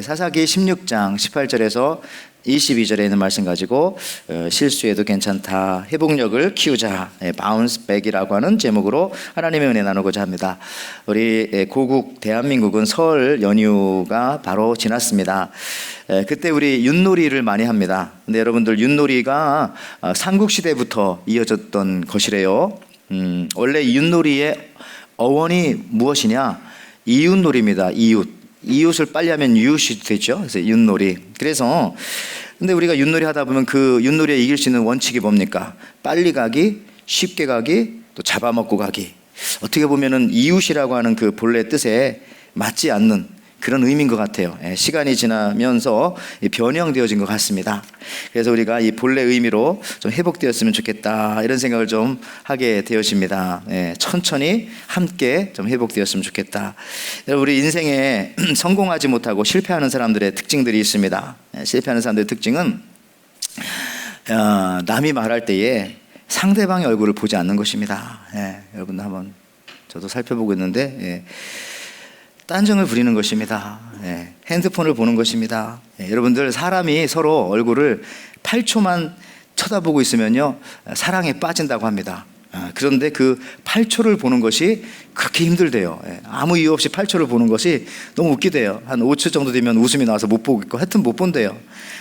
사사기 16장 18절에서 22절에 있는 말씀 가지고 실수해도 괜찮다, 회복력을 키우자, 바운스 백이라고 하는 제목으로 하나님의 은혜 나누고자 합니다. 우리 고국 대한민국은 설 연휴가 바로 지났습니다. 그때 우리 윷놀이를 많이 합니다. 근데 여러분들, 윷놀이가 삼국시대부터 이어졌던 것이래요. 원래 윷놀이의 어원이 무엇이냐? 이웃놀이입니다. 이웃을 빨리 하면 이웃이 되죠. 그래서 윷놀이. 그래서 근데 우리가 윷놀이 하다 보면 그 윷놀이에 이길 수 있는 원칙이 뭡니까? 빨리 가기, 쉽게 가기, 또 잡아먹고 가기. 어떻게 보면은 이웃이라고 하는 그 본래 뜻에 맞지 않는 그런 의미인 것 같아요. 시간이 지나면서 변형되어진 것 같습니다. 그래서 우리가 이 본래 의미로 좀 회복되었으면 좋겠다, 이런 생각을 좀 하게 되어집니다. 천천히 함께 좀 회복되었으면 좋겠다. 우리 인생에 성공하지 못하고 실패하는 사람들의 특징들이 있습니다. 실패하는 사람들의 특징은 남이 말할 때에 상대방의 얼굴을 보지 않는 것입니다. 여러분 한번, 저도 살펴보고 있는데 딴정을 부리는 것입니다. 핸드폰을 보는 것입니다. 여러분들, 사람이 서로 얼굴을 8초만 쳐다보고 있으면요, 사랑에 빠진다고 합니다. 그런데 그 8초를 보는 것이 그렇게 힘들대요. 아무 이유 없이 8초를 보는 것이 너무 웃기대요. 한 5초 정도 되면 웃음이 나와서 못 보고 있고, 하여튼 못 본대요.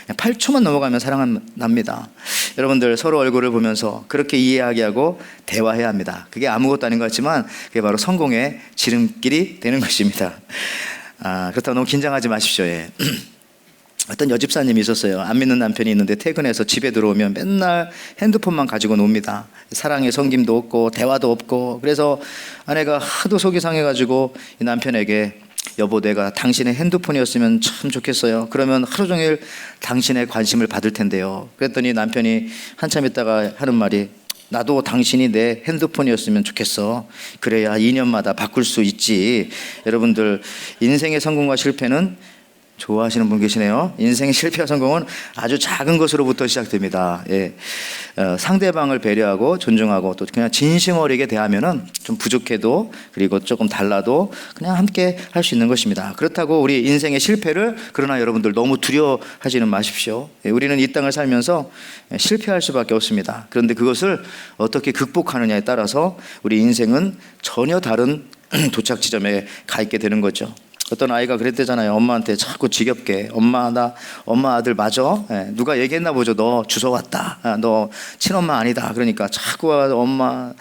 8초만 넘어가면 사랑은 납니다. 여러분들, 서로 얼굴을 보면서 그렇게 이해하게 하고 대화해야 합니다. 그게 아무것도 아닌 것 같지만 그게 바로 성공의 지름길이 되는 것입니다. 그렇다고 너무 긴장하지 마십시오. 어떤 여집사님이 있었어요. 안 믿는 남편이 있는데 퇴근해서 집에 들어오면 맨날 핸드폰만 가지고 놉니다. 사랑의 섬김도 없고 대화도 없고. 그래서 아내가 하도 속이 상해가지고 이 남편에게, 여보, 내가 당신의 핸드폰이었으면 참 좋겠어요. 그러면 하루 종일 당신의 관심을 받을 텐데요. 그랬더니 남편이 한참 있다가 하는 말이, 나도 당신이 내 핸드폰이었으면 좋겠어. 그래야 2년마다 바꿀 수 있지. 여러분들, 인생의 성공과 실패는, 좋아하시는 분 계시네요. 인생의 실패와 성공은 아주 작은 것으로부터 시작됩니다. 상대방을 배려하고 존중하고 또 그냥 진심 어리게 대하면은 좀 부족해도, 그리고 조금 달라도 그냥 함께 할 수 있는 것입니다. 그렇다고 우리 인생의 실패를, 그러나 여러분들 너무 두려워하지는 마십시오. 우리는 이 땅을 살면서 실패할 수밖에 없습니다. 그런데 그것을 어떻게 극복하느냐에 따라서 우리 인생은 전혀 다른 도착 지점에 가 있게 되는 거죠. 어떤 아이가 그랬대잖아요. 엄마한테 자꾸 지겹게, 엄마 아들 맞아? 누가 얘기했나 보죠. 너 주워 왔다, 너 친엄마 아니다. 그러니까 자꾸 엄마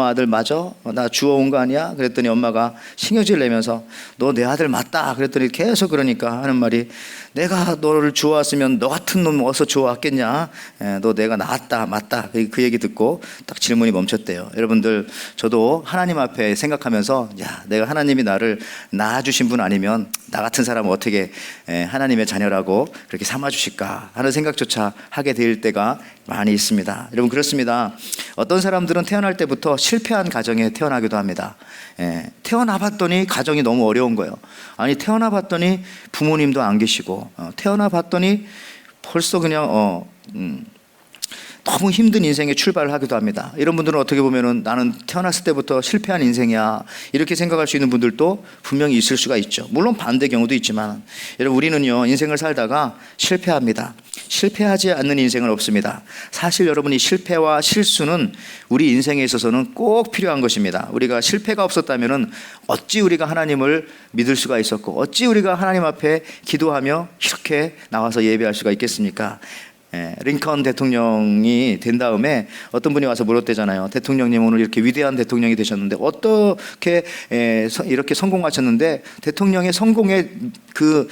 아들 맞아? 나 주워 온 거 아니야? 그랬더니 엄마가 신경질 내면서 너 내 아들 맞다. 그랬더니 계속 그러니까 하는 말이, 내가 너를 주워 왔으면 너 같은 놈 어디서 주워 왔겠냐? 너 내가 낳았다 맞다. 그 얘기 듣고 딱 질문이 멈췄대요. 여러분들, 저도 하나님 앞에 생각하면서, 야, 내가 하나님이 나를 낳아주신 분 아니면 나 같은 사람은 어떻게 하나님의 자녀라고 그렇게 삼아주실까 하는 생각조차 하게 될 때가 많이 있습니다. 여러분, 그렇습니다. 어떤 사람들은 태어날 때부터 실패한 가정에 태어나기도 합니다. 태어나 봤더니 가정이 너무 어려운 거예요. 아니, 태어나 봤더니 부모님도 안 계시고, 태어나 봤더니 벌써 그냥 너무 힘든 인생에 출발을 하기도 합니다. 이런 분들은 어떻게 보면은 나는 태어났을 때부터 실패한 인생이야, 이렇게 생각할 수 있는 분들도 분명히 있을 수가 있죠. 물론 반대 경우도 있지만, 여러분, 우리는요, 인생을 살다가 실패합니다. 실패하지 않는 인생은 없습니다. 사실 여러분이 실패와 실수는 우리 인생에 있어서는 꼭 필요한 것입니다. 우리가 실패가 없었다면은 어찌 우리가 하나님을 믿을 수가 있었고, 어찌 우리가 하나님 앞에 기도하며 이렇게 나와서 예배할 수가 있겠습니까? 링컨 대통령이 된 다음에 어떤 분이 와서 물었대잖아요. 대통령님, 오늘 이렇게 위대한 대통령이 되셨는데 어떻게 이렇게 성공하셨는데 대통령의 성공의 그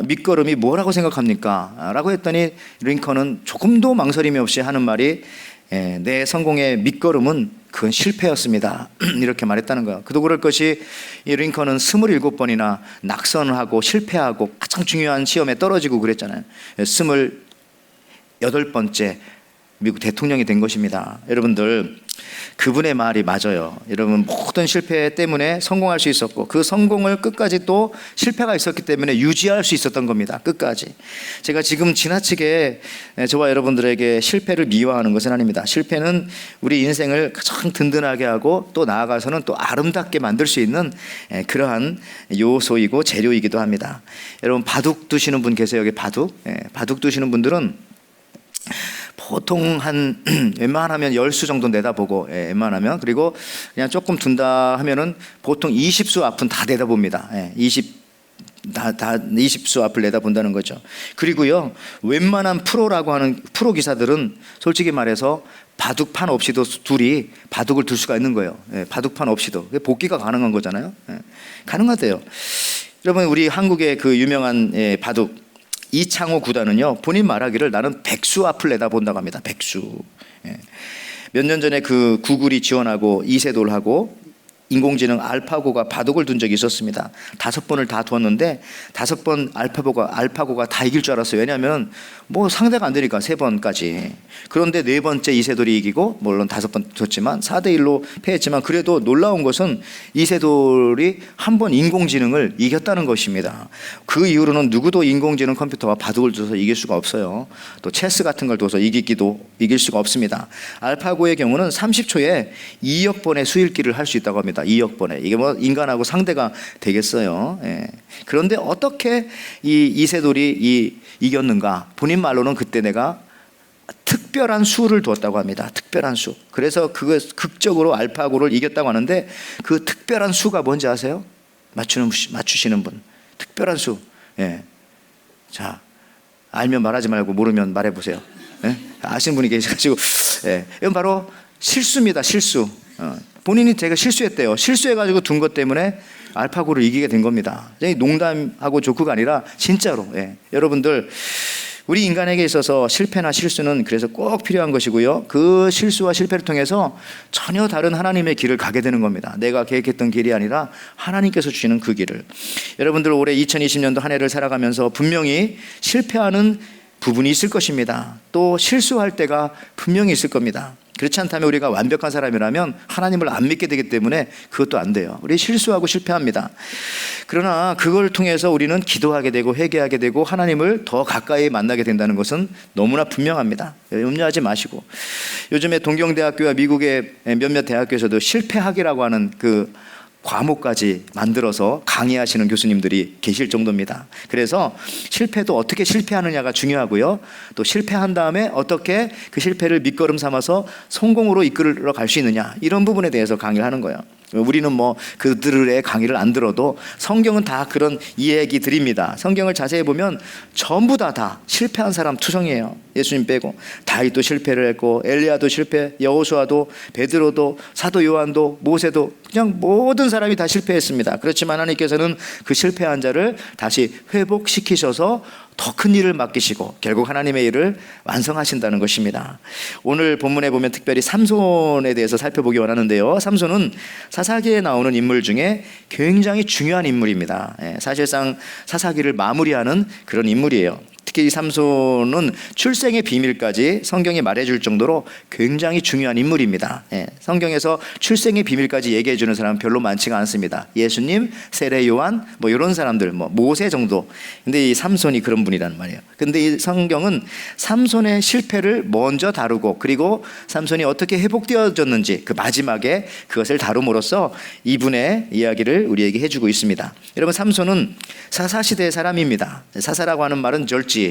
밑거름이 뭐라고 생각합니까? 라고 했더니 링컨은 조금도 망설임이 없이 하는 말이, 내 성공의 밑거름은 그건 실패였습니다. 이렇게 말했다는 거예요. 그도 그럴 것이, 이 링컨은 27번이나 낙선을 하고 실패하고 가장 중요한 시험에 떨어지고 그랬잖아요. 28번째 미국 대통령이 된 것입니다. 여러분들, 그분의 말이 맞아요. 여러분, 모든 실패 때문에 성공할 수 있었고, 그 성공을 끝까지 또 실패가 있었기 때문에 유지할 수 있었던 겁니다. 끝까지. 제가 지금 지나치게 저와 여러분들에게 실패를 미화하는 것은 아닙니다. 실패는 우리 인생을 가장 든든하게 하고 또 나아가서는 또 아름답게 만들 수 있는 그러한 요소이고 재료이기도 합니다. 여러분, 바둑 두시는 분 계세요? 여기 바둑? 바둑 두시는 분들은 보통 한 웬만하면 10수 정도 내다보고, 웬만하면, 그리고 그냥 조금 둔다 하면은 보통 20수 앞은 다 내다봅니다. 20수 앞을 내다본다는 거죠. 그리고요, 웬만한 프로라고 하는 프로 기사들은 솔직히 말해서 바둑판 없이도 둘이 바둑을 둘 수가 있는 거예요. 바둑판 없이도. 복귀가 가능한 거잖아요. 가능하대요. 여러분, 우리 한국의 그 유명한 바둑 이창호 구단은요, 본인 말하기를 나는 100수 앞을 내다본다고 합니다. 100수. 몇 년 전에 그 구글이 지원하고 이세돌 하고 인공지능 알파고가 바둑을 둔 적이 있었습니다. 5번을 다 두었는데 5번 알파고가 다 이길 줄 알았어요. 왜냐하면 뭐 상대가 안 되니까 3번까지. 그런데 4번째 이세돌이 이기고, 물론 5번 졌지만 4대1로 패했지만, 그래도 놀라운 것은 이세돌이 한 번 인공지능을 이겼다는 것입니다. 그 이후로는 누구도 인공지능 컴퓨터와 바둑을 둬서 이길 수가 없어요. 또 체스 같은 걸 둬서 이길 수가 없습니다. 알파고의 경우는 30초에 2억 번의 수읽기를 할 수 있다고 합니다. 2억 번에. 이게 뭐 인간하고 상대가 되겠어요. 그런데 어떻게 이 이세돌이 이겼는가? 본인 말로는 그때 내가 특별한 수를 두었다고 합니다. 특별한 수. 그래서 그거 극적으로 알파고를 이겼다고 하는데, 그 특별한 수가 뭔지 아세요? 맞추시는 분. 특별한 수. 자, 알면 말하지 말고 모르면 말해보세요. 아시는 분이 계셔가지고. 이건 바로 실수입니다. 실수. 본인이 제가 실수했대요. 실수해가지고 둔 것 때문에 알파고를 이기게 된 겁니다. 농담하고 조크가 아니라 진짜로. 여러분들, 우리 인간에게 있어서 실패나 실수는 그래서 꼭 필요한 것이고요, 그 실수와 실패를 통해서 전혀 다른 하나님의 길을 가게 되는 겁니다. 내가 계획했던 길이 아니라 하나님께서 주시는 그 길을. 여러분들, 올해 2020년도 한 해를 살아가면서 분명히 실패하는 부분이 있을 것입니다. 또 실수할 때가 분명히 있을 겁니다. 그렇지 않다면 우리가 완벽한 사람이라면 하나님을 안 믿게 되기 때문에 그것도 안 돼요. 우리 실수하고 실패합니다. 그러나 그걸 통해서 우리는 기도하게 되고 회개하게 되고 하나님을 더 가까이 만나게 된다는 것은 너무나 분명합니다. 염려하지 마시고, 요즘에 동경대학교와 미국의 몇몇 대학교에서도 실패학이라고 하는 그 과목까지 만들어서 강의하시는 교수님들이 계실 정도입니다. 그래서 실패도 어떻게 실패하느냐가 중요하고요, 또 실패한 다음에 어떻게 그 실패를 밑거름 삼아서 성공으로 이끌어 갈 수 있느냐, 이런 부분에 대해서 강의를 하는 거예요. 우리는 뭐 그들의 강의를 안 들어도 성경은 다 그런 이야기들입니다. 성경을 자세히 보면 전부 다 실패한 사람 투성이에요. 예수님 빼고. 다윗도 실패를 했고, 엘리야도 실패, 여호수아도, 베드로도, 사도 요한도, 모세도, 그냥 모든 사람이 다 실패했습니다. 그렇지만 하나님께서는 그 실패한 자를 다시 회복시키셔서 더 큰 일을 맡기시고 결국 하나님의 일을 완성하신다는 것입니다. 오늘 본문에 보면 특별히 삼손에 대해서 살펴보기 원하는데요, 삼손은 사사기에 나오는 인물 중에 굉장히 중요한 인물입니다. 사실상 사사기를 마무리하는 그런 인물이에요. 특히 이 삼손은 출생의 비밀까지 성경이 말해줄 정도로 굉장히 중요한 인물입니다. 성경에서 출생의 비밀까지 얘기해 주는 사람은 별로 많지가 않습니다. 예수님, 세례 요한, 뭐 이런 사람들, 뭐 모세 정도. 근데 이 삼손이 그런 분이란 말이에요. 근데 이 성경은 삼손의 실패를 먼저 다루고, 그리고 삼손이 어떻게 회복되어졌는지 그 마지막에 그것을 다룸으로써 이분의 이야기를 우리에게 해주고 있습니다. 여러분, 삼손은 사사시대의 사람입니다. 사사라고 하는 말은 절지,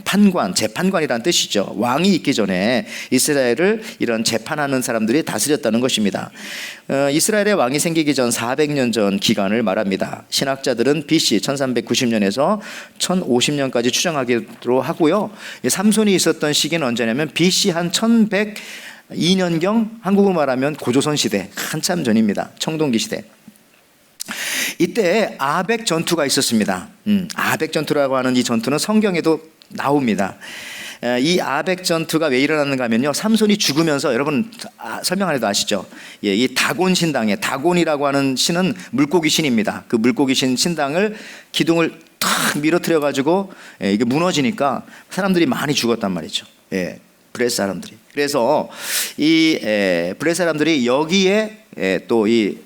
판관, 재판관이라는 뜻이죠. 왕이 있기 전에 이스라엘을 이런 재판하는 사람들이 다스렸다는 것입니다. 이스라엘의 왕이 생기기 전 400년 전 기간을 말합니다. 신학자들은 BC 1390년에서 1050년까지 추정하기로 하고요, 삼손이 있었던 시기는 언제냐면 BC 한 1102년경, 한국으로 말하면 고조선 시대 한참 전입니다. 청동기 시대. 이때 아벡 전투가 있었습니다. 아벡 전투라고 하는 이 전투는 성경에도 나옵니다. 이 아벡 전투가 왜 일어났는가 하면요, 삼손이 죽으면서, 여러분 설명 안 해도 아시죠? 이 다곤 신당에, 다곤이라고 하는 신은 물고기 신입니다. 그 물고기 신당을 기둥을 탁 밀어뜨려 가지고 이게 무너지니까 사람들이 많이 죽었단 말이죠. 블레셋 사람들이. 그래서 이 블레셋 사람들이 여기에 또 이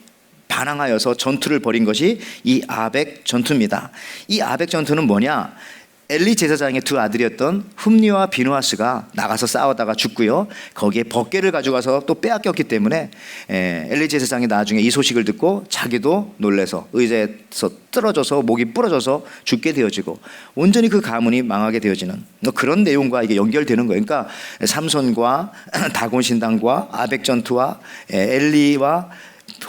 반항하여서 전투를 벌인 것이 이 아벡 전투입니다. 이 아벡 전투는 뭐냐? 엘리 제사장의 두 아들이었던 흠니와 비누아스가 나가서 싸우다가 죽고요. 거기에 벗개를 가져가서 또 빼앗겼기 때문에 엘리 제사장이 나중에 이 소식을 듣고 자기도 놀래서 의자에서 떨어져서 목이 부러져서 죽게 되어지고 온전히 그 가문이 망하게 되어지는 그런 내용과 이게 연결되는 거예요. 그러니까 삼손과 다곤 신당과 아벡 전투와 엘리와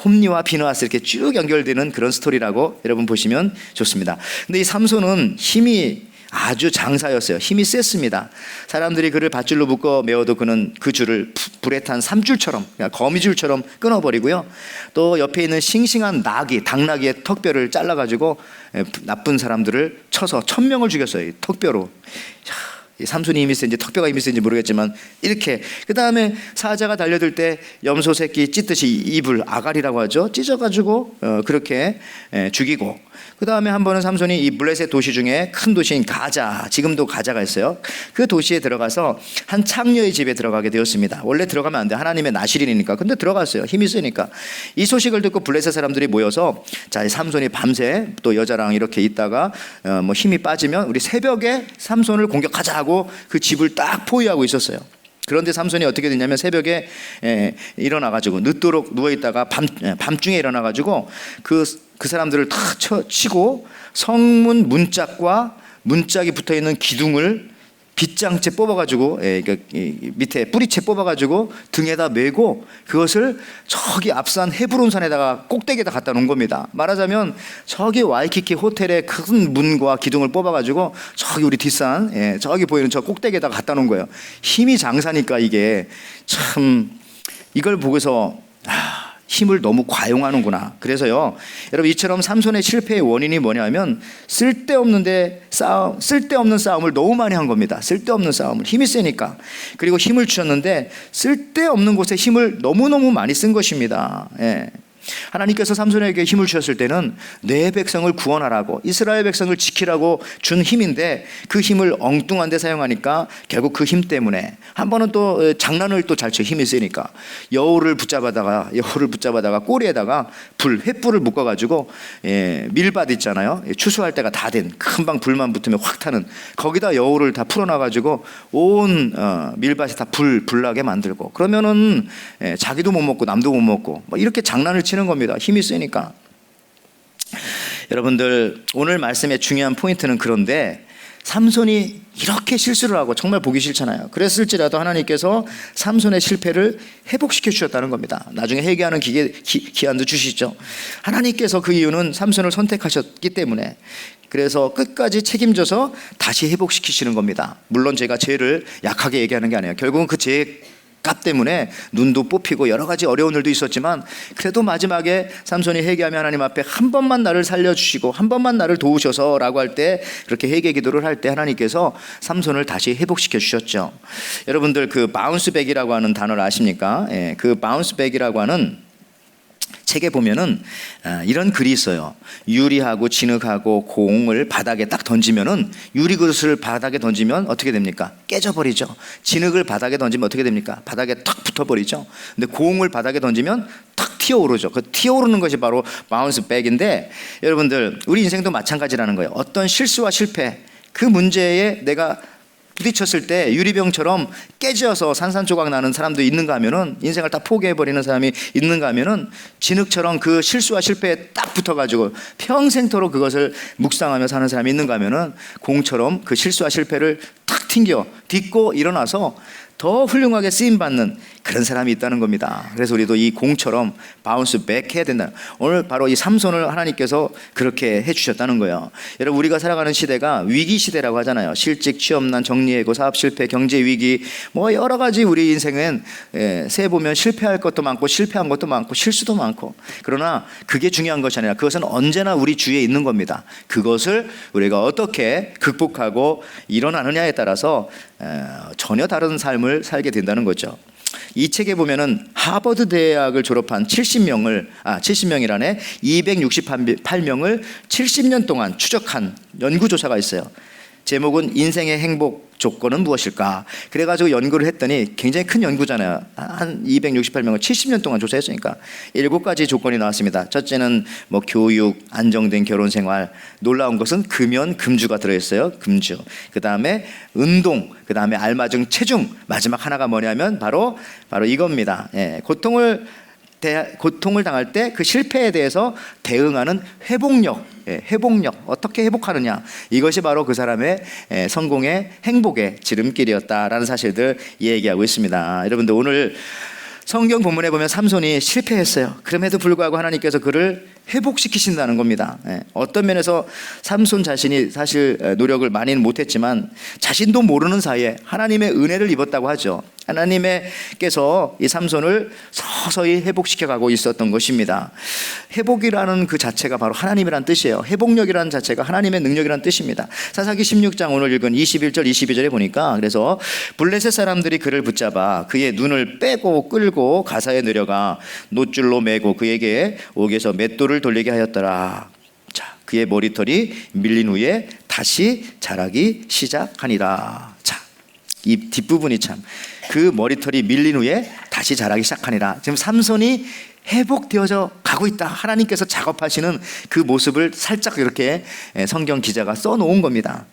홈니와 비누아스 이렇게 쭉 연결되는 그런 스토리라고 여러분 보시면 좋습니다. 근데 이 삼손은 힘이 아주 장사였어요. 힘이 셌습니다. 사람들이 그를 밧줄로 묶어 메어도 그는 그 줄을 불에 탄 삼줄처럼 거미줄처럼 끊어버리고요. 또 옆에 있는 싱싱한 나귀, 당나귀의 턱뼈를 잘라가지고 나쁜 사람들을 쳐서 1000명을 죽였어요. 이 턱뼈로. 삼손이 힘이 센지 턱뼈가 힘이 센지 모르겠지만 이렇게. 그 다음에 사자가 달려들 때 염소 새끼 찢듯이 입을 아가리라고 하죠. 찢어가지고 그렇게 죽이고. 그 다음에 한 번은 삼손이 이 블레셋 도시 중에 큰 도시인 가자, 지금도 가자가 있어요. 그 도시에 들어가서 한 창녀의 집에 들어가게 되었습니다. 원래 들어가면 안 돼. 하나님의 나실인이니까. 근데 들어갔어요. 힘이 세니까. 이 소식을 듣고 블레셋 사람들이 모여서 자, 삼손이 밤새 또 여자랑 이렇게 있다가 뭐 힘이 빠지면 우리 새벽에 삼손을 공격하자 하고 그 집을 딱 포위하고 있었어요. 그런데 삼손이 어떻게 됐냐면 새벽에 일어나가지고 늦도록 누워있다가 밤중에 일어나가지고 그 사람들을 다 치고 성문 문짝과 문짝이 붙어있는 기둥을 빗장째 뽑아가지고 밑에 뿌리채 뽑아가지고 등에다 메고 그것을 저기 앞산 헤브론산에다가 꼭대기에다 갖다 놓은 겁니다. 말하자면 저기 와이키키 호텔의 큰 문과 기둥을 뽑아가지고 저기 우리 뒷산 저기 보이는 저 꼭대기에다 갖다 놓은 거예요. 힘이 장사니까 이게 참 이걸 보고서 힘을 너무 과용하는구나. 그래서요, 여러분 이처럼 삼손의 실패의 원인이 뭐냐면 쓸데없는 싸움을 너무 많이 한 겁니다. 쓸데없는 싸움을. 힘이 세니까. 그리고 힘을 주셨는데 쓸데없는 곳에 힘을 너무너무 많이 쓴 것입니다. 하나님께서 삼손에게 힘을 주셨을 때는 내 백성을 구원하라고, 이스라엘 백성을 지키라고 준 힘인데 그 힘을 엉뚱한 데 사용하니까 결국 그 힘 때문에 한 번은 또 장난을 또 잘 쳐. 힘이 세니까 여우를 붙잡아다가 꼬리에다가 횃불을 묶어가지고 밀밭 있잖아요. 추수할 때가 다 된 금방 불만 붙으면 확 타는 거기다 여우를 다 풀어놔가지고 온 밀밭이 다 불나게 만들고 그러면은 자기도 못 먹고 남도 못 먹고 뭐 이렇게 장난을 치는 겁니다. 힘이 세니까. 여러분들 오늘 말씀의 중요한 포인트는 그런데 삼손이 이렇게 실수를 하고 정말 보기 싫잖아요. 그랬을지라도 하나님께서 삼손의 실패를 회복시켜 주셨다는 겁니다. 나중에 회개하는 기한도 주시죠. 하나님께서 그 이유는 삼손을 선택하셨기 때문에 그래서 끝까지 책임져서 다시 회복시키시는 겁니다. 물론 제가 죄를 약하게 얘기하는 게 아니에요. 결국은 그 죄의 값 때문에 눈도 뽑히고 여러 가지 어려운 일도 있었지만 그래도 마지막에 삼손이 회개하며 하나님 앞에 한 번만 나를 살려주시고 한 번만 나를 도우셔서 라고 할 때 그렇게 회개 기도를 할 때 하나님께서 삼손을 다시 회복시켜 주셨죠. 여러분들 그 바운스백이라고 하는 단어를 아십니까? 그 바운스백이라고 하는 책에 보면은 이런 글이 있어요. 유리하고 진흙하고 공을 바닥에 딱 던지면은 유리 그릇을 바닥에 던지면 어떻게 됩니까? 깨져버리죠. 진흙을 바닥에 던지면 어떻게 됩니까? 바닥에 탁 붙어버리죠. 근데 공을 바닥에 던지면 탁 튀어오르죠. 그 튀어오르는 것이 바로 바운스백인데 여러분들 우리 인생도 마찬가지라는 거예요. 어떤 실수와 실패 그 문제에 내가 부딪혔을 때 유리병처럼 깨져서 산산조각 나는 사람도 있는가 하면은 인생을 다 포기해버리는 사람이 있는가 하면은 진흙처럼 그 실수와 실패에 딱 붙어가지고 평생토록 그것을 묵상하며 사는 사람이 있는가 하면은 공처럼 그 실수와 실패를 탁 딛고 일어나서 더 훌륭하게 쓰임받는 그런 사람이 있다는 겁니다. 그래서 우리도 이 공처럼 바운스 백 해야 된다. 오늘 바로 이 삼손을 하나님께서 그렇게 해주셨다는 거예요. 여러분 우리가 살아가는 시대가 위기 시대라고 하잖아요. 실직, 취업난, 정리해고, 사업 실패, 경제 위기 뭐 여러 가지 우리 인생은 세 보면 실패할 것도 많고 실패한 것도 많고 실수도 많고 그러나 그게 중요한 것이 아니라 그것은 언제나 우리 주위에 있는 겁니다. 그것을 우리가 어떻게 극복하고 일어나느냐에 따라서 전혀 다른 삶을 살게 된다는 거죠. 이 책에 보면은 하버드 대학을 졸업한 70명이라네 268명을 70년 동안 추적한 연구조사가 있어요. 제목은 인생의 행복 조건은 무엇일까? 그래가지고 연구를 했더니 굉장히 큰 연구잖아요. 한 268명을 70년 동안 조사했으니까 7가지 조건이 나왔습니다. 첫째는 뭐 교육, 안정된 결혼 생활, 놀라운 것은 금연, 금주가 들어있어요. 금주. 그 다음에 운동, 그 다음에 알맞은 체중, 마지막 하나가 뭐냐면 바로 이겁니다. 예, 고통을 당할 때 그 실패에 대해서 대응하는 회복력, 회복력, 어떻게 회복하느냐, 이것이 바로 그 사람의 성공의 행복의 지름길이었다라는 사실들 얘기하고 있습니다. 여러분들, 오늘 성경 본문에 보면 삼손이 실패했어요. 그럼에도 불구하고 하나님께서 그를 회복시키신다는 겁니다. 어떤 면에서 삼손 자신이 사실 노력을 많이는 못했지만 자신도 모르는 사이에 하나님의 은혜를 입었다고 하죠. 하나님께서 이 삼손을 서서히 회복시켜가고 있었던 것입니다. 회복이라는 그 자체가 바로 하나님이란 뜻이에요. 회복력이라는 자체가 하나님의 능력이란 뜻입니다. 사사기 16장 오늘 읽은 21절 22절에 보니까, 그래서 블레셋 사람들이 그를 붙잡아 그의 눈을 빼고 끌고 가사에 내려가 노줄로 매고 그에게 옥에서 맷돌을 돌리게 하였더라. 자, 그의 머리털이 밀린 후에 다시 자라기 시작하니라. 자, 이 뒷부분이 참, 그 머리털이 밀린 후에 다시 자라기 시작하니라. 지금 삼손이 회복되어져 가고 있다. 하나님께서 작업하시는 그 모습을 살짝 이렇게 성경 기자가 써놓은 겁니다.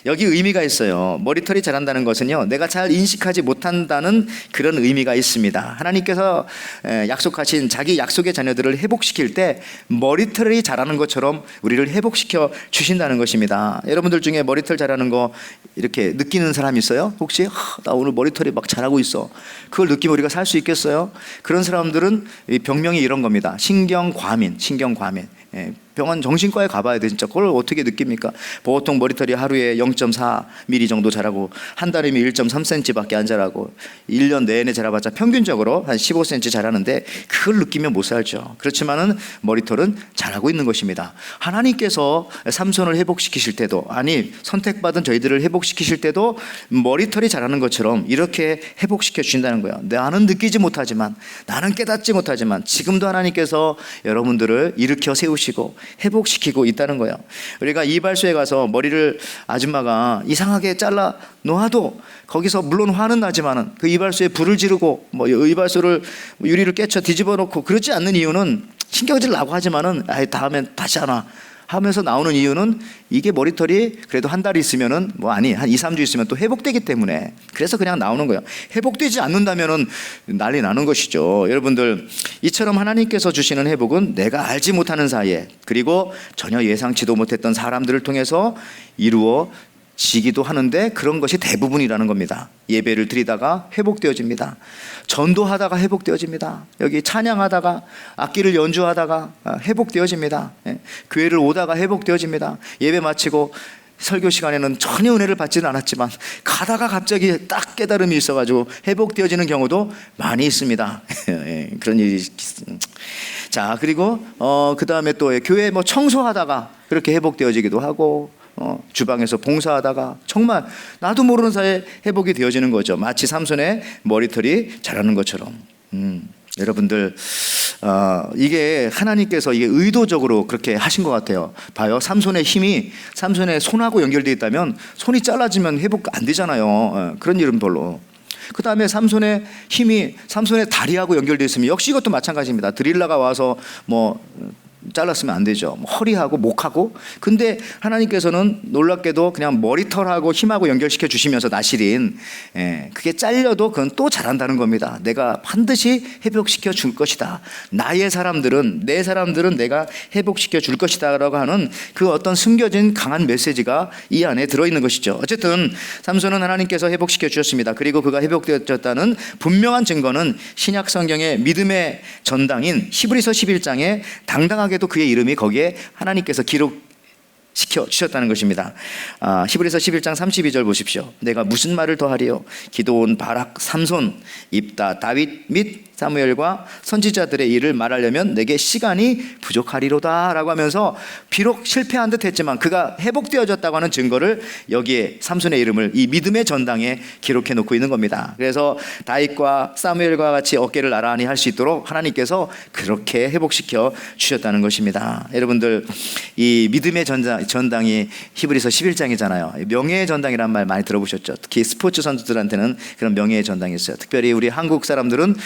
여기 의미가 있어요. 머리털이 자란다는 것은요, 내가 잘 인식하지 못한다는 그런 의미가 있습니다. 하나님께서 약속하신 자기 약속의 자녀들을 회복시킬 때 머리털이 자라는 것처럼 우리를 회복시켜 주신다는 것입니다. 여러분들 중에 머리털 자라는 거 이렇게 느끼는 사람 있어요? 혹시 나 오늘 머리털이 막 자라고 있어. 그걸 느끼면 우리가 살 수 있겠어요? 그런 사람들은 병명이 이런 겁니다. 신경과민. 병원 정신과에 가봐야 돼. 진짜 그걸 어떻게 느낍니까? 보통 머리털이 하루에 0.4mm 정도 자라고 한 달이면 1.3cm밖에 안 자라고 1년 내내 자라봤자 평균적으로 한 15cm 자라는데 그걸 느끼면 못 살죠. 그렇지만은 머리털은 자라고 있는 것입니다. 하나님께서 삼손을 회복시키실 때도, 아니 선택받은 저희들을 회복시키실 때도 머리털이 자라는 것처럼 이렇게 회복시켜 주신다는 거예요. 나는 느끼지 못하지만, 나는 깨닫지 못하지만 지금도 하나님께서 여러분들을 일으켜 세우시고 회복시키고 있다는 거예요. 우리가 이발소에 가서 머리를 아줌마가 이상하게 잘라 놓아도 거기서 물론 화는 나지만은 그 이발소에 불을 지르고 뭐 이발소를 유리를 깨쳐 뒤집어 놓고 그러지 않는 이유는, 신경질 나고 하지만은 다음엔 다시 하나 하면서 나오는 이유는 이게 머리털이 그래도 한 달 있으면은 한 2, 3주 있으면 또 회복되기 때문에, 그래서 그냥 나오는 거예요. 회복되지 않는다면은 난리 나는 것이죠. 여러분들, 이처럼 하나님께서 주시는 회복은 내가 알지 못하는 사이에, 그리고 전혀 예상치도 못했던 사람들을 통해서 이루어지기도 하는데 그런 것이 대부분이라는 겁니다. 예배를 드리다가 회복되어집니다. 전도하다가 회복되어집니다. 여기 찬양하다가, 악기를 연주하다가 회복되어집니다. 교회를 오다가 회복되어집니다. 예배 마치고 설교 시간에는 전혀 은혜를 받지는 않았지만 가다가 갑자기 딱 깨달음이 있어가지고 회복되어지는 경우도 많이 있습니다. 그런 일이 있습니다. 자, 그리고 그 다음에 또 교회 청소하다가 그렇게 회복되어지기도 하고, 주방에서 봉사하다가 정말 나도 모르는 사이에 회복이 되어지는 거죠. 마치 삼손의 머리털이 자라는 것처럼. 여러분들, 이게 하나님께서 이게 의도적으로 그렇게 하신 것 같아요. 봐요, 삼손의 힘이 삼손의 손하고 연결되어 있다면 손이 잘라지면 회복 안 되잖아요. 그런 일은 별로. 그 다음에 삼손의 힘이 삼손의 다리하고 연결되어 있으면 역시 이것도 마찬가지입니다. 드릴라가 와서 잘랐으면 안 되죠. 허리하고 목하고. 근데 하나님께서는 놀랍게도 그냥 머리털하고 힘하고 연결시켜 주시면서 나실인, 그게 잘려도 그건 또 자란다는 겁니다. 내가 반드시 회복시켜 줄 것이다. 내 사람들은 내가 회복시켜 줄 것이다 라고 하는 그 어떤 숨겨진 강한 메시지가 이 안에 들어있는 것이죠. 어쨌든 삼손은 하나님께서 회복시켜 주셨습니다. 그리고 그가 회복되었다는 분명한 증거는 신약 성경의 믿음의 전당인 히브리서 11장에 당당하게 또 그의 이름이 거기에 하나님께서 기록시켜 주셨다는 것입니다. 히브리서 11장 32절 보십시오. 내가 무슨 말을 더하리요? 기드온, 바락, 삼손, 입다, 다윗 및 사무엘과 선지자들의 일을 말하려면 내게 시간이 부족하리로다 라고 하면서 비록 실패한 듯 했지만 그가 회복되어졌다고 하는 증거를 여기에 삼손의 이름을 이 믿음의 전당에 기록해 놓고 있는 겁니다. 그래서 다윗과 사무엘과 같이 어깨를 나란히 할 수 있도록 하나님께서 그렇게 회복시켜 주셨다는 것입니다. 여러분들, 이 믿음의 전당이 히브리서 11장이잖아요. 명예의 전당이란 말 많이 들어보셨죠? 특히 스포츠 선수들한테는 그런 명예의 전당이 있어요. 특별히 우리 한국 사람들은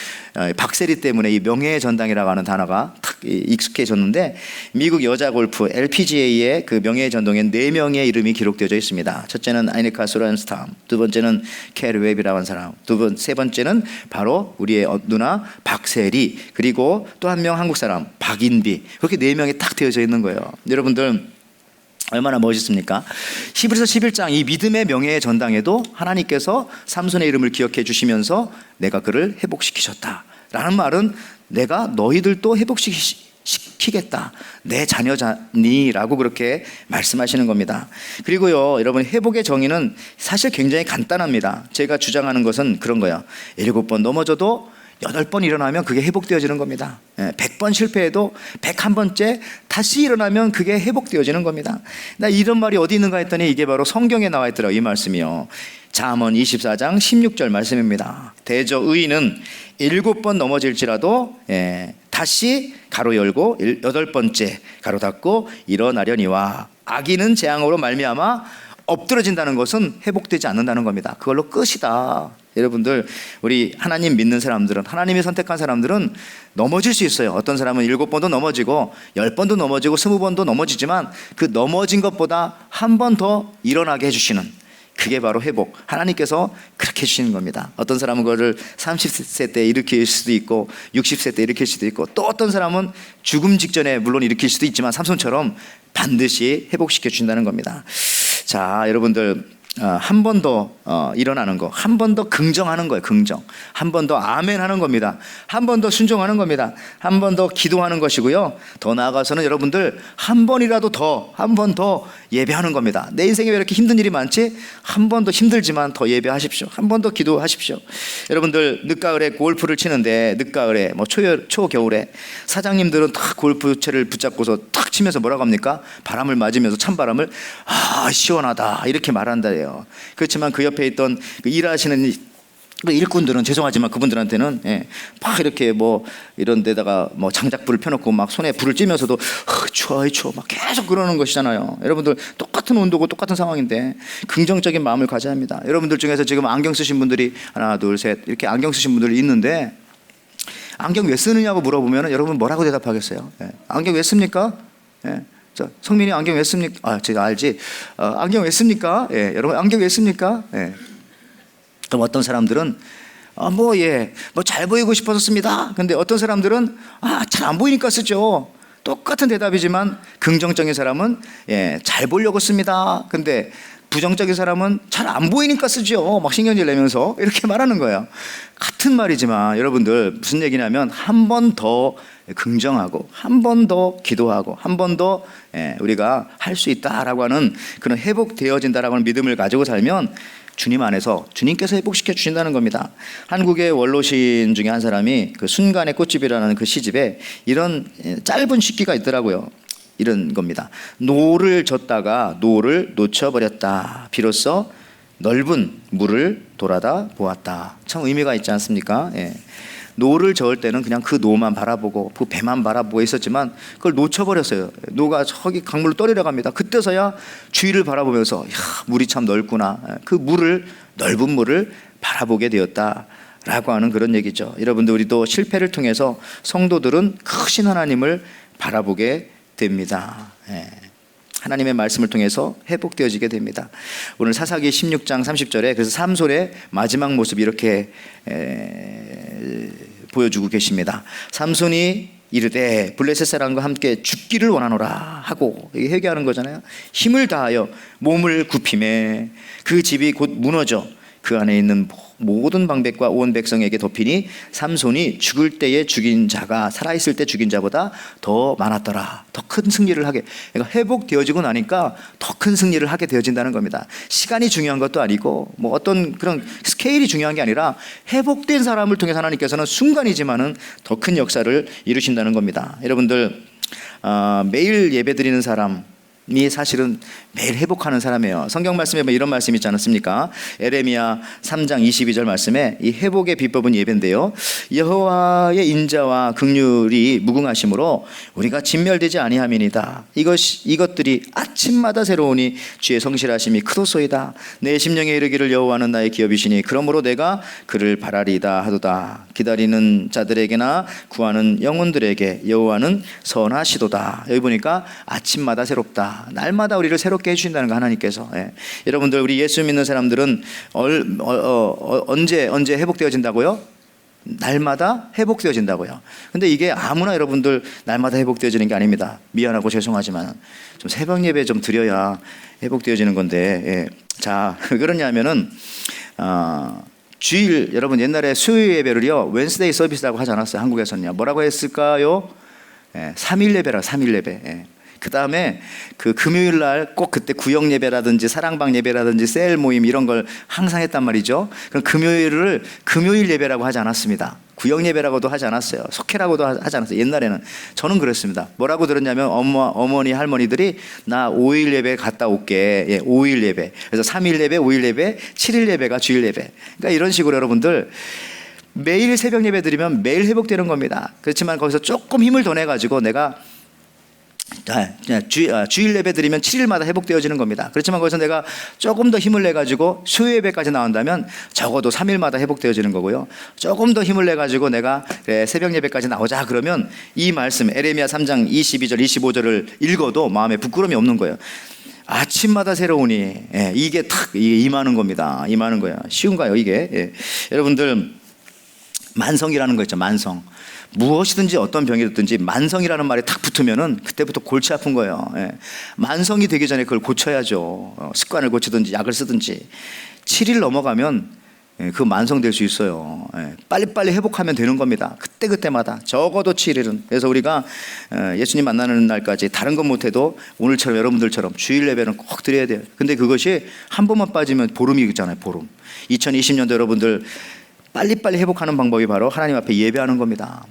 박세리 때문에 이 명예의 전당이라고 하는 단어가 탁 익숙해졌는데, 미국 여자 골프 LPGA의 그 명예의 전당에 4명의 이름이 기록되어져 있습니다. 첫째는 아이니카 소란스탐, 두 번째는 캐리 웹이라고 하는 사람, 세 번째는 바로 우리의 누나 박세리, 그리고 또 한 명 한국 사람 박인비. 그렇게 4명이 딱 되어져 있는 거예요. 여러분들, 얼마나 멋있습니까? 히브리서 11장 이 믿음의 명예의 전당에도 하나님께서 삼손의 이름을 기억해 주시면서 내가 그를 회복시키셨다 라는 말은 내가 너희들도 회복시키겠다, 내 자녀자니 라고 그렇게 말씀하시는 겁니다. 그리고요, 여러분, 회복의 정의는 사실 굉장히 간단합니다. 제가 주장하는 것은 그런 거예요. 7번 넘어져도 8번 일어나면 그게 회복되어지는 겁니다. 100번 실패해도 101번째 다시 일어나면 그게 회복되어지는 겁니다. 나 이런 말이 어디 있는가 했더니 이게 바로 성경에 나와 있더라고요. 이 말씀이요. 잠언 24장 16절 말씀입니다. 대저 의인은 7번 넘어질지라도 다시 가로 열고 8번째 가로 닫고 일어나려니와 악인은 재앙으로 말미암아 엎드러진다는 것은 회복되지 않는다는 겁니다. 그걸로 끝이다. 여러분들, 우리 하나님 믿는 사람들은, 하나님이 선택한 사람들은 넘어질 수 있어요. 어떤 사람은 7번도 넘어지고 10번도 넘어지고 20번도 넘어지지만 그 넘어진 것보다 한 번 더 일어나게 해주시는, 그게 바로 회복. 하나님께서 그렇게 해주시는 겁니다. 어떤 사람은 그거를 30세 때 일으킬 수도 있고 60세 때 일으킬 수도 있고, 또 어떤 사람은 죽음 직전에 물론 일으킬 수도 있지만 삼손처럼 반드시 회복시켜 준다는 겁니다. 자, 여러분들, 한 번 더 일어나는 거, 한 번 더 긍정하는 거예요. 긍정. 한 번 더 아멘 하는 겁니다. 한 번 더 순종하는 겁니다. 한 번 더 기도하는 것이고요. 더 나아가서는 여러분들 한 번이라도 더, 한 번 더 예배하는 겁니다. 내 인생에 왜 이렇게 힘든 일이 많지? 한 번 더 힘들지만 더 예배하십시오. 한 번 더 기도하십시오. 여러분들, 늦가을에 골프를 치는데, 늦가을에 초겨울에 사장님들은 딱 골프채를 붙잡고서 탁 치면서 뭐라고 합니까? 바람을 맞으면서 찬바람을 시원하다 이렇게 말한다예요. 그렇지만 그 옆에 있던 그 일하시는 일꾼들은, 죄송하지만 그분들한테는 막 이렇게 뭐 이런 데다가 뭐 장작불을 펴놓고 막 손에 불을 찌면서도 추워 막 계속 그러는 것이잖아요. 여러분들, 똑같은 온도고 똑같은 상황인데 긍정적인 마음을 가져야 합니다. 여러분들 중에서 지금 안경 쓰신 분들이 하나 둘 셋 이렇게 안경 쓰신 분들이 있는데, 안경 왜 쓰느냐고 물어보면 여러분 뭐라고 대답하겠어요? 안경 왜 씁니까? 성민이 안경 왜 씁니까? 제가 알지. 안경 왜 씁니까? 여러분, 안경 왜 씁니까? 그럼 어떤 사람들은 뭐 잘 보이고 싶어서 씁니다. 근데 어떤 사람들은 잘 안 보이니까 쓰죠. 똑같은 대답이지만 긍정적인 사람은 잘 보려고 씁니다. 근데 부정적인 사람은 잘 안 보이니까 쓰죠. 막 신경질 내면서 이렇게 말하는 거예요. 같은 말이지만 여러분들, 무슨 얘기냐면 한 번 더 긍정하고 한 번 더 기도하고 한 번 더 우리가 할 수 있다라고 하는 그런 회복되어진다라고 하는 믿음을 가지고 살면 주님 안에서 주님께서 회복시켜 주신다는 겁니다. 한국의 원로시인 중에 한 사람이 그 순간의 꽃집이라는 그 시집에 이런 짧은 시기가 있더라고요. 이런 겁니다. 노를 젓다가 노를 놓쳐버렸다. 비로소 넓은 물을 돌아다 보았다. 참 의미가 있지 않습니까? 노를 저을 때는 그냥 그 노만 바라보고 그 배만 바라보고 있었지만 그걸 놓쳐버렸어요. 노가 저기 강물로 떠내려 갑니다. 그때서야 주위를 바라보면서 물이 참 넓구나. 그 물을, 넓은 물을 바라보게 되었다라고 하는 그런 얘기죠. 여러분들, 우리도 실패를 통해서 성도들은 크신 하나님을 바라보게 됩니다. 하나님의 말씀을 통해서 회복되어지게 됩니다. 오늘 사사기 16장 30절에 그래서 삼손의 마지막 모습 이렇게 보여주고 계십니다. 삼손이 이르되 블레셋 사람과 함께 죽기를 원하노라 하고, 이게 회개하는 거잖아요. 힘을 다하여 몸을 굽히매 그 집이 곧 무너져 그 안에 있는 모든 방백과 온 백성에게 덮이니 삼손이 죽을 때에 죽인 자가 살아있을 때 죽인 자보다 더 많았더라. 더 큰 승리를 하게, 그러니까 회복되어지고 나니까 더 큰 승리를 하게 되어진다는 겁니다. 시간이 중요한 것도 아니고 뭐 어떤 그런 스케일이 중요한 게 아니라 회복된 사람을 통해서 하나님께서는 순간이지만은 더 큰 역사를 이루신다는 겁니다. 여러분들, 매일 예배 드리는 사람이 사실은 매일 회복하는 사람이에요. 성경 말씀에 이런 말씀이 있지 않습니까? 에레미야 3장 22절 말씀에 이 회복의 비법은 예배인데요, 여호와의 인자와 긍휼이 무궁하심으로 우리가 진멸되지 아니함이니이다. 이것들이 아침마다 새로우니 주의 성실하심이 크도소이다. 내 심령에 이르기를 여호와는 나의 기업이시니 그러므로 내가 그를 바라리이다 하도다. 기다리는 자들에게나 구하는 영혼들에게 여호와는 선하시도다. 여기 보니까 아침마다 새롭다. 날마다 우리를 새롭게 해주신다는 거, 하나님께서. 예. 여러분들, 우리 예수 믿는 사람들은 언제 회복되어진다고요? 날마다 회복되어진다고요. 근데 이게 아무나 여러분들 날마다 회복되어지는 게 아닙니다. 미안하고 죄송하지만 좀 새벽 예배 좀 드려야 회복되어지는 건데, 예. 자, 왜 그러냐면은 주일, 여러분 옛날에 수요일 예배를요 웬스데이 서비스라고 하지 않았어요? 한국에서는요 뭐라고 했을까요? 예, 3일 예배라, 3일 예배. 예. 그 다음에 그 금요일 날 꼭 그때 구역 예배라든지 사랑방 예배라든지 셀 모임 이런 걸 항상 했단 말이죠. 그럼 금요일을 금요일 예배라고 하지 않았습니다. 구역 예배라고도 하지 않았어요. 속회라고도 하지 않았어요. 옛날에는. 저는 그랬습니다. 뭐라고 들었냐면 어머니 할머니들이 나 5일 예배 갔다 올게. 예, 5일 예배. 그래서 3일 예배, 5일 예배, 7일 예배가 주일 예배. 그러니까 이런 식으로 여러분들 매일 새벽 예배 드리면 매일 회복되는 겁니다. 그렇지만 거기서 조금 힘을 더 내가지고 내가 주일 예배 드리면 7일마다 회복되어지는 겁니다. 그렇지만 거기서 내가 조금 더 힘을 내가지고 수요 예배까지 나온다면 적어도 3일마다 회복되어지는 거고요. 조금 더 힘을 내가지고 내가 새벽 예배까지 나오자 그러면 이 말씀 에레미야 3장 22절 25절을 읽어도 마음에 부끄러움이 없는 거예요. 아침마다 새로우니, 예, 이게 탁 임하는 겁니다. 임하는 거예요. 쉬운가요 이게? 예. 여러분들, 만성이라는 거 있죠. 만성. 무엇이든지 어떤 병이든지 만성이라는 말이 탁 붙으면은 그때부터 골치 아픈 거예요. 예. 만성이 되기 전에 그걸 고쳐야죠. 습관을 고치든지 약을 쓰든지. 7일 넘어가면 그 만성될 수 있어요. 예. 빨리빨리 회복하면 되는 겁니다. 그때마다 적어도 7일은. 그래서 우리가 예수님 만나는 날까지 다른 건 못해도 오늘처럼 여러분들처럼 주일 예배는 꼭 드려야 돼요. 근데 그것이 한 번만 빠지면 보름이잖아요. 보름. 2020년도 여러분들 빨리빨리 회복하는 방법이 바로 하나님 앞에 예배하는 겁니다.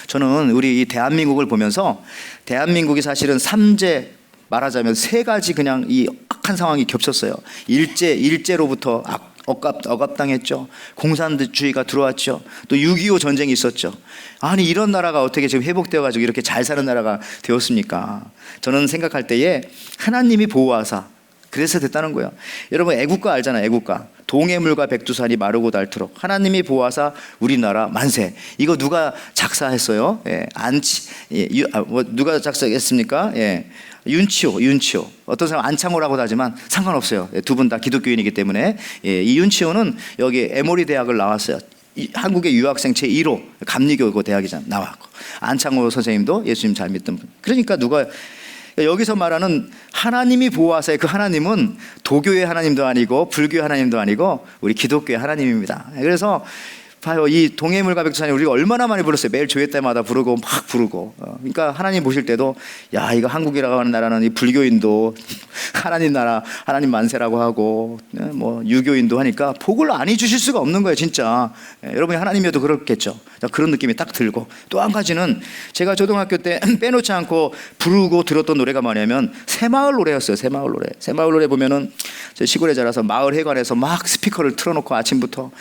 저는 우리 이 대한민국을 보면서 대한민국이 사실은 3재, 말하자면 3가지 그냥 이 악한 상황이 겹쳤어요. 일제로부터 억압당했죠. 공산주의가 들어왔죠. 또 6.25 전쟁이 있었죠. 아니 이런 나라가 어떻게 지금 회복되어가지고 이렇게 잘 사는 나라가 되었습니까? 저는 생각할 때에 하나님이 보호하사 그래서 됐다는 거예요. 여러분 애국가 알잖아요. 애국가. 동해물과 백두산이 마르고 닳도록 하나님이 보호하사 우리나라 만세. 이거 누가 작사했어요? 예, 누가 작사했습니까? 예, 윤치호. 어떤 사람 안창호라고도 하지만 상관없어요. 예, 두 분 다 기독교인이기 때문에. 예, 이 윤치호는 여기 에모리 대학을 나왔어요. 한국의 유학생 제1호 감리교 대학이잖아요. 나왔고 안창호 선생님도 예수님 잘 믿던 분. 그러니까 여기서 말하는 하나님이 보호하사의 그 하나님은 도교의 하나님도 아니고 불교의 하나님도 아니고 우리 기독교의 하나님입니다. 그래서 봐요, 이 동해물과 백두산이 우리가 얼마나 많이 불렀어요. 매일 조회 때마다 부르고 막 부르고. 그러니까 하나님 보실 때도 야, 이거 한국이라고 하는 나라는 이 불교인도 하나님 나라, 하나님 만세라고 하고 뭐 유교인도 하니까 복을 안 해주실 수가 없는 거예요, 진짜. 여러분이 하나님이어도 그렇겠죠. 그런 느낌이 딱 들고. 또 한 가지는 제가 초등학교 때 빼놓지 않고 부르고 들었던 노래가 뭐냐면 새마을 노래였어요. 새마을 노래 보면은 저 시골에 자라서 마을 회관에서 막 스피커를 틀어놓고 아침부터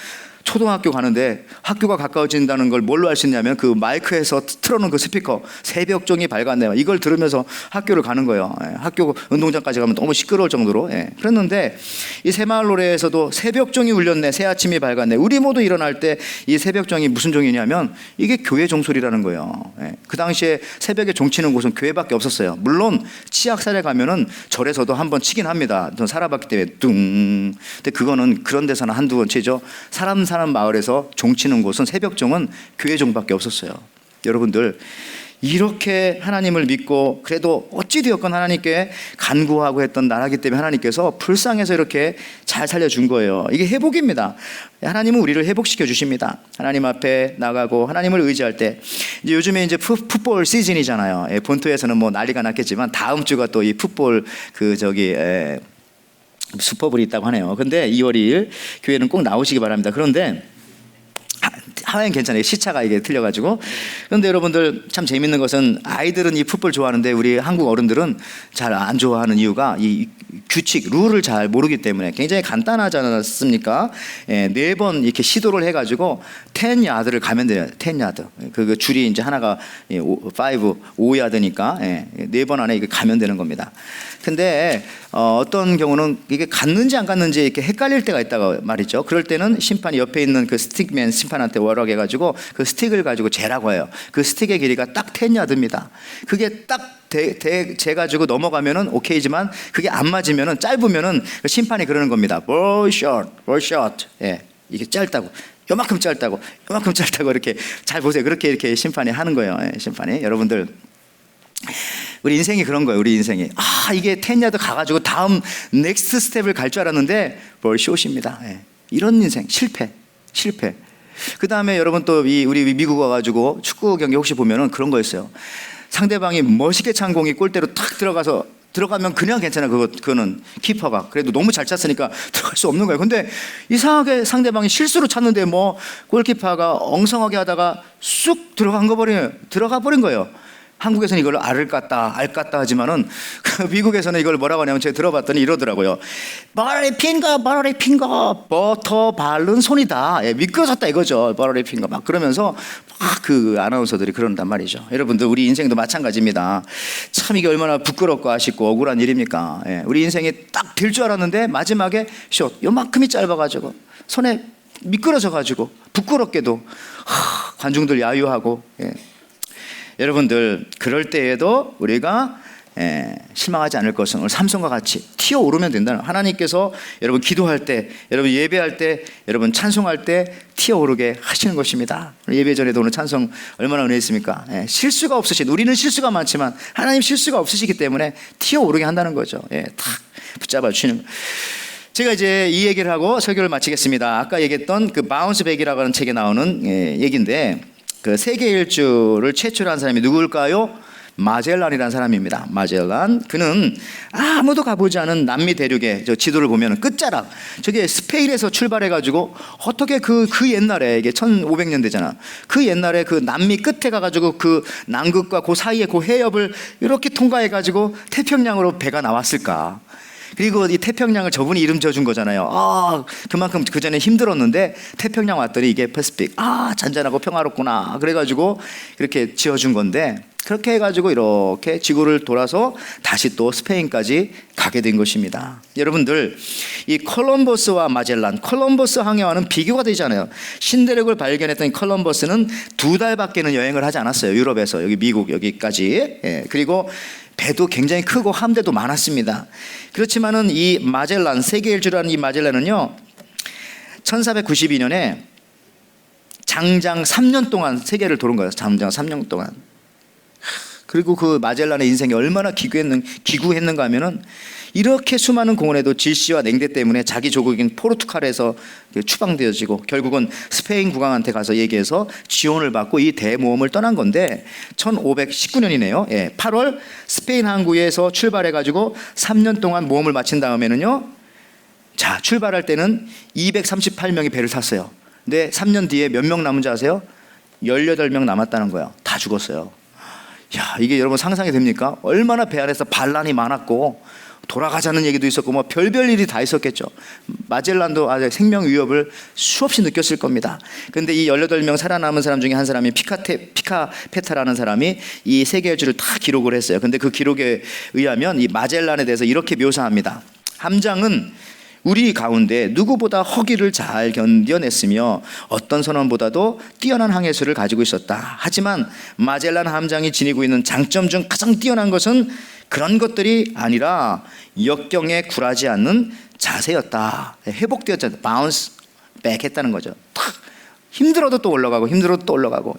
초등학교 가는데 학교가 가까워진다는 걸 뭘로 알 수 있냐면 그 마이크에서 틀어놓은 그 스피커 새벽종이 밝았네요. 이걸 들으면서 학교를 가는 거예요. 예, 학교 운동장까지 가면 너무 시끄러울 정도로. 예. 그랬는데 이 새마을 노래에서도 새벽종이 울렸네, 새 아침이 밝았네. 우리 모두 일어날 때 이 새벽종이 무슨 종이냐면 이게 교회 종소리라는 거예요. 예. 그 당시에 새벽에 종치는 곳은 교회밖에 없었어요. 물론 치악산에 가면은 절에서도 한번 치긴 합니다. 전 살아봤기 때문에 뚱. 근데 그거는 그런 데서는 한두 번 치죠. 사람 마을에서 종치는 곳은 새벽종은 교회종밖에 없었어요. 여러분들, 이렇게 하나님을 믿고 그래도 어찌되었건 하나님께 간구하고 했던 나라기 때문에 하나님께서 불쌍해서 이렇게 잘 살려준 거예요. 이게 회복입니다. 하나님은 우리를 회복시켜 주십니다. 하나님 앞에 나가고 하나님을 의지할 때, 이제 요즘에 이제 풋볼 시즌이잖아요. 본토에서는 뭐 난리가 났겠지만 다음 주가 또 이 풋볼 슈퍼볼이 있다고 하네요. 근데 2월 2일 교회는 꼭 나오시기 바랍니다. 그런데 하와이는 괜찮아요. 시차가 이게 틀려가지고. 그런데 여러분들 참 재밌는 것은 아이들은 이 풋볼 좋아하는데 우리 한국 어른들은 잘 안 좋아하는 이유가 이 규칙, 룰을 잘 모르기 때문에. 굉장히 간단하지 않았습니까? 4번 이렇게 시도를 해가지고 10야드를 가면 돼요. 10야드. 그 줄이 이제 하나가 5야드니까 4번 안에 이게 가면 되는 겁니다. 근데 어떤 경우는 이게 갔는지 안 갔는지 이렇게 헷갈릴 때가 있다고 말이죠. 그럴 때는 심판이 옆에 있는 그 스틱맨 심판한테 워라고 해가지고 그 스틱을 가지고 재라고 해요. 그 스틱의 길이가 딱 10야드입니다. 그게 딱 재가지고 넘어가면은 오케이지만 그게 안 맞으면은 짧으면은 그 심판이 그러는 겁니다. ball short. 이게 짧다고. 요만큼 짧다고 이렇게 잘 보세요. 이렇게 심판이 하는 거예요. 심판이. 여러분들, 우리 인생이 그런 거예요. 우리 인생이 이게 10야드 가가지고 다음 넥스트 스텝을 갈 줄 알았는데 ball short입니다. 이런 인생 실패. 그 다음에 여러분 또 우리 미국 와가지고 축구 경기 혹시 보면은 그런 거였어요. 상대방이 멋있게 찬 공이 골대로 탁 들어가면 그냥 괜찮아. 그거는 키퍼가 그래도 너무 잘 찼으니까 들어갈 수 없는 거예요. 근데 이상하게 상대방이 실수로 찼는데 뭐 골키퍼가 엉성하게 하다가 쑥 들어가 버린 거예요. 한국에서는 이걸 알 같다 하지만은 미국에서는 이걸 뭐라고 하냐면 제가 들어봤더니 이러더라고요. 버러리 핑거 버터 바른 손이다. 미끄러졌다 이거죠. 버러리 핑거 막 그러면서 막 그 아나운서들이 그런단 말이죠. 여러분들, 우리 인생도 마찬가지입니다. 참 이게 얼마나 부끄럽고 아쉽고 억울한 일입니까? 우리 인생이 딱 될 줄 알았는데 마지막에 숏 요만큼이 짧아가지고 손에 미끄러져가지고 부끄럽게도 관중들 야유하고. 여러분들, 그럴 때에도 우리가 실망하지 않을 것은 오늘 삼손과 같이 튀어오르면 된다는, 하나님께서 여러분 기도할 때, 여러분 예배할 때, 여러분 찬송할 때 튀어오르게 하시는 것입니다. 예배 전에도 오늘 찬송 얼마나 은혜있습니까? 실수가 없으신, 우리는 실수가 많지만 하나님 실수가 없으시기 때문에 튀어오르게 한다는 거죠. 탁 붙잡아 주시는. 제가 이제 이 얘기를 하고 설교를 마치겠습니다. 아까 얘기했던 그 바운스백이라고 하는 책에 나오는 얘기인데, 그 세계 일주를 최초로 한 사람이 누구일까요? 마젤란이라는 사람입니다. 마젤란. 그는 아무도 가보지 않은 남미 대륙의 저 지도를 보면 끝자락, 저게 스페인에서 출발해가지고 어떻게 그 옛날에, 이게 1500년대잖아. 그 옛날에 그 남미 끝에 가가지고 그 남극과 그 사이에 그 해협을 이렇게 통과해가지고 태평양으로 배가 나왔을까? 그리고 이 태평양을 저분이 이름 지어준 거잖아요. 그만큼 그 전에 힘들었는데 태평양 왔더니 이게 패시픽. 잔잔하고 평화롭구나. 그래가지고 이렇게 지어준 건데, 그렇게 해가지고 이렇게 지구를 돌아서 다시 또 스페인까지 가게 된 것입니다. 여러분들, 이 콜럼버스와 마젤란, 콜럼버스 항해와는 비교가 되잖아요. 신대륙을 발견했던 콜럼버스는 2달밖에는 여행을 하지 않았어요. 유럽에서 여기 미국 여기까지. 그리고 배도 굉장히 크고 함대도 많았습니다. 그렇지만은 이 마젤란, 세계 일주라는 이 마젤란은요, 1492년에 장장 3년 동안 세계를 도는 거예요. 장장 3년 동안. 그리고 그 마젤란의 인생이 얼마나 기구했는가 하면은, 이렇게 수많은 공원에도 질시와 냉대 때문에 자기 조국인 포르투갈에서 추방되어지고 결국은 스페인 국왕한테 가서 얘기해서 지원을 받고 이 대모험을 떠난 건데, 1519년이네요. 8월 스페인 항구에서 출발해가지고 3년 동안 모험을 마친 다음에는요, 자, 출발할 때는 238명이 배를 탔어요. 근데 3년 뒤에 몇 명 남은 줄 아세요? 18명 남았다는 거예요. 다 죽었어요. 야, 이게 여러분 상상이 됩니까? 얼마나 배 안에서 반란이 많았고 돌아가자는 얘기도 있었고 뭐 별별 일이 다 있었겠죠. 마젤란도 아주 생명 위협을 수없이 느꼈을 겁니다. 그런데 이 18명 살아남은 사람 중에 한 사람이 피카페타라는 사람이 이 세계 일주를 다 기록을 했어요. 근데 그 기록에 의하면 이 마젤란에 대해서 이렇게 묘사합니다. 함장은 우리 가운데 누구보다 허기를 잘 견뎌냈으며 어떤 선원보다도 뛰어난 항해술을 가지고 있었다. 하지만 마젤란 함장이 지니고 있는 장점 중 가장 뛰어난 것은 그런 것들이 아니라 역경에 굴하지 않는 자세였다. 회복되었잖아요. 바운스 백 했다는 거죠. 탁 힘들어도 또 올라가고 힘들어도 또 올라가고.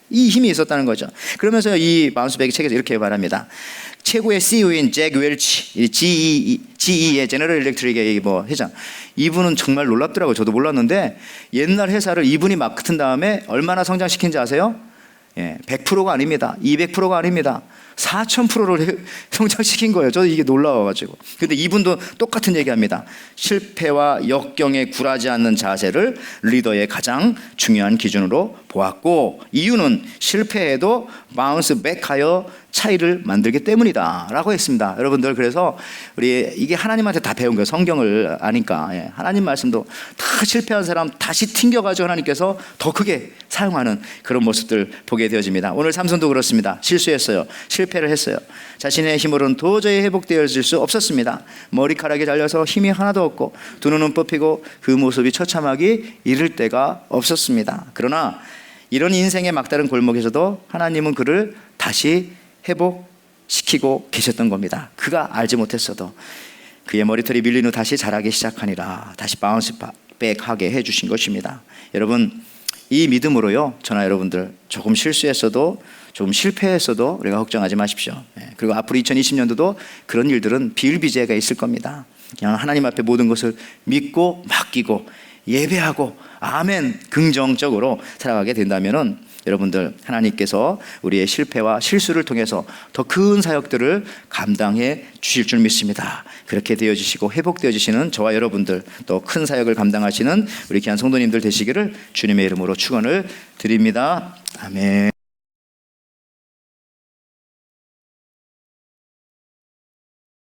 이 힘이 있었다는 거죠. 그러면서 이 바운스백 책에서 이렇게 말합니다. 최고의 CEO인 잭 웰치, GE의 제너럴 일렉트릭의 뭐 회장, 이분은 정말 놀랍더라고요. 저도 몰랐는데 옛날 회사를 이분이 맡은 다음에 얼마나 성장시킨지 아세요? 100%가 아닙니다. 200%가 아닙니다. 4000%를 성장시킨 거예요. 저도 이게 놀라워가지고. 근데 이분도 똑같은 얘기합니다. 실패와 역경에 굴하지 않는 자세를 리더의 가장 중요한 기준으로 보았고, 이유는 실패해도 바운스 백하여 차이를 만들기 때문이다 라고 했습니다. 여러분들, 그래서 우리 이게 하나님한테 다 배운 거예요. 성경을 아니까. 하나님 말씀도 다 실패한 사람 다시 튕겨가지고 하나님께서 더 크게 사용하는 그런 모습들 보게 되어집니다. 오늘 삼손도 그렇습니다. 실수했어요. 실패를 했어요. 자신의 힘으로는 도저히 회복되어질 수 없었습니다. 머리카락이 잘려서 힘이 하나도 없고 두 눈은 뽑히고 그 모습이 처참하기 이를 데가 없었습니다. 그러나 이런 인생의 막다른 골목에서도 하나님은 그를 다시 회복시키고 계셨던 겁니다. 그가 알지 못했어도 그의 머리털이 밀린 후 다시 자라기 시작하니라. 다시 바운스백하게 해주신 것입니다. 여러분, 이 믿음으로요, 저나 여러분들 조금 실수했어도 조금 실패했어도 우리가 걱정하지 마십시오. 그리고 앞으로 2020년도도 그런 일들은 비일비재가 있을 겁니다. 그냥 하나님 앞에 모든 것을 믿고 맡기고 예배하고 아멘 긍정적으로 살아가게 된다면은 여러분들, 하나님께서 우리의 실패와 실수를 통해서 더 큰 사역들을 감당해 주실 줄 믿습니다. 그렇게 되어지시고 회복되어지시는 저와 여러분들, 또 큰 사역을 감당하시는 우리 귀한 성도님들 되시기를 주님의 이름으로 축원을 드립니다. 아멘.